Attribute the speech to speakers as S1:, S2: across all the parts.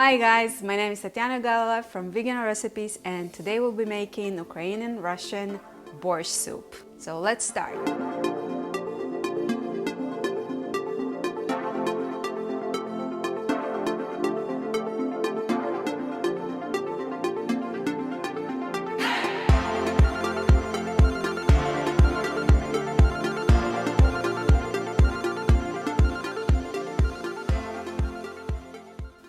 S1: Hi guys, my name is Tatiana Galala from Vegan Recipes, and today we'll be making Ukrainian and Russian borscht soup. So let's start.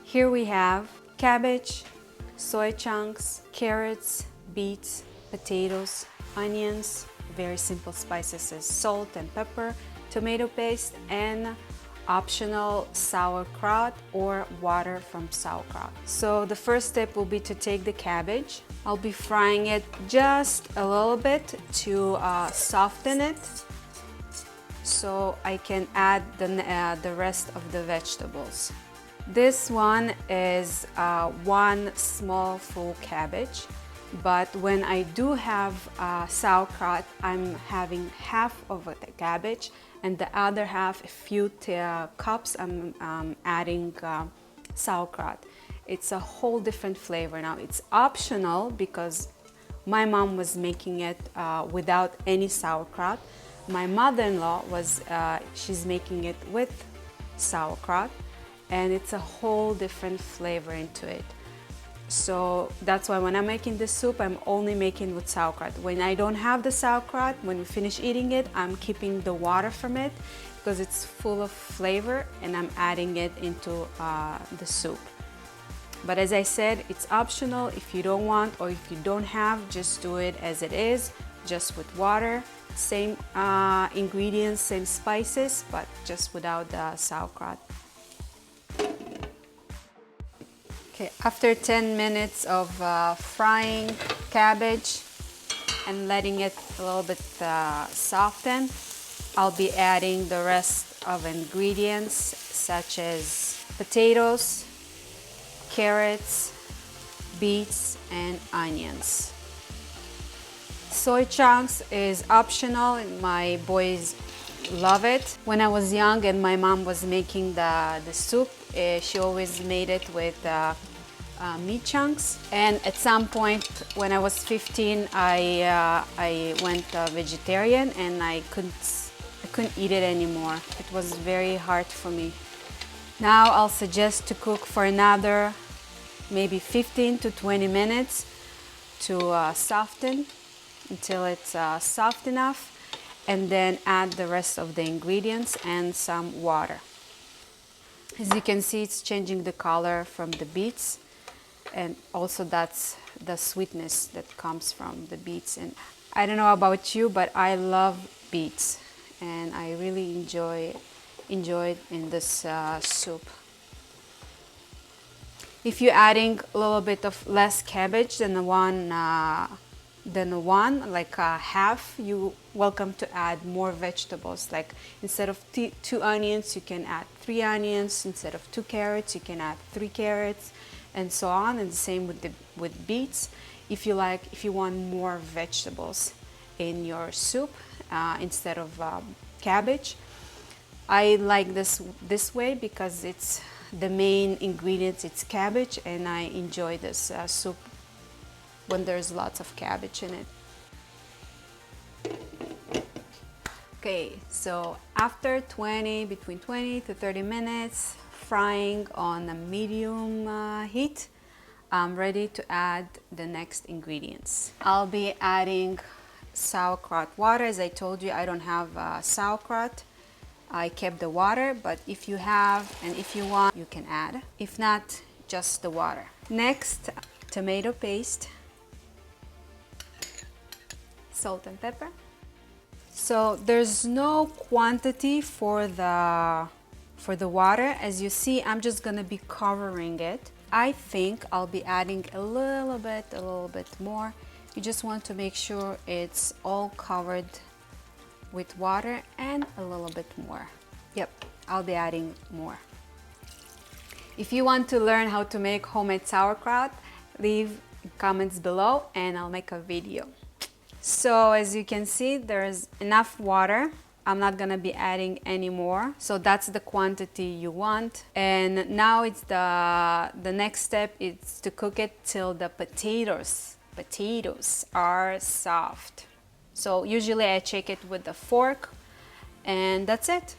S1: Here we have cabbage, soy chunks, carrots, beets, potatoes, onions, very simple spices as salt and pepper, tomato paste, and optional sauerkraut or water from sauerkraut. So the first step will be to take the cabbage. I'll be frying it just a little bit to soften it so I can add the rest of the vegetables. This one is one small full cabbage, but when I do have sauerkraut, I'm having half of the cabbage and the other half, a few cups, I'm adding sauerkraut. It's a whole different flavor. Now it's optional because my mom was making it without any sauerkraut. My mother-in-law she's making it with sauerkraut, and it's a whole different flavor into it. So that's why when I'm making this soup, I'm only making with sauerkraut. When I don't have the sauerkraut, when we finish eating it, I'm keeping the water from it because it's full of flavor, and I'm adding it into the soup. But as I said, it's optional. If you don't want or if you don't have, just do it as it is, just with water. Same ingredients, same spices, but just without the sauerkraut. Okay, after 10 minutes of frying cabbage and letting it a little bit soften, I'll be adding the rest of ingredients such as potatoes, carrots, beets, and onions. Soy chunks is optional, and my boys love it. When I was young and my mom was making the soup, she always made it with meat chunks. And at some point when I was 15, I went vegetarian, and I couldn't eat it anymore. It was very hard for me. Now I'll suggest to cook for another maybe 15 to 20 minutes to soften until it's soft enough, and then add the rest of the ingredients and some water. As you can see, it's changing the color from the beets, and also that's the sweetness that comes from the beets. And I don't know about you, but I love beets, and I really enjoy it in this soup. If you're adding a little bit of less cabbage than the one, like half, you're welcome to add more vegetables. Like instead of 2 onions, you can add 3 onions. Instead of 2 carrots, you can add 3 carrots, and so on. And the same with beets. If you want more vegetables in your soup instead of cabbage, I like this way because it's the main ingredients. It's cabbage, and I enjoy this soup when there's lots of cabbage in it. Okay, so after between 20 to 30 minutes frying on a medium heat, I'm ready to add the next ingredients. I'll be adding sauerkraut water. As I told you, I don't have sauerkraut. I kept the water, but if you have and if you want, you can add. If not, just the water. Next, tomato paste, salt and pepper. So there's no quantity for the water. As you see, I'm just gonna be covering it. I think I'll be adding a little bit more. You just want to make sure it's all covered with water, and a little bit more. Yep, I'll be adding more. If you want to learn how to make homemade sauerkraut, leave comments below and I'll make a video. So as you can see, there's enough water I'm not gonna be adding any more. So that's the quantity you want. And now it's the next step is to cook it till the potatoes are soft. So usually I check it with the fork, and that's it.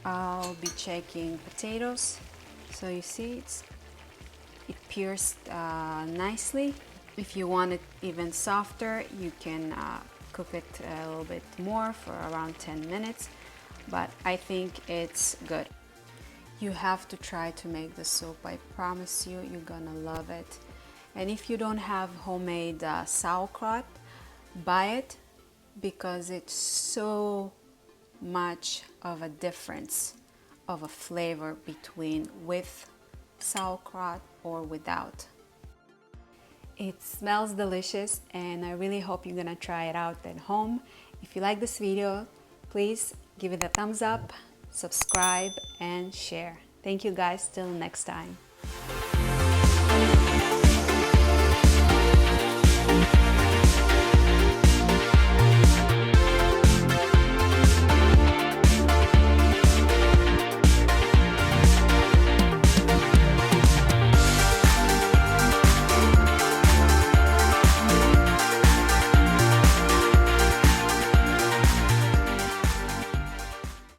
S1: I'll be checking potatoes. So you see it pierced nicely. If you want it even softer, you can cook it a little bit more for around 10 minutes, but I think it's good. You have to try to make the soup. I promise you, you're gonna love it. And if you don't have homemade sauerkraut, buy it, because it's so much of a difference of a flavor between with sauerkraut or without. It smells delicious, and I really hope you're gonna try it out at home. If you like this video, please give it a thumbs up, subscribe, and share. Thank you guys, till next time.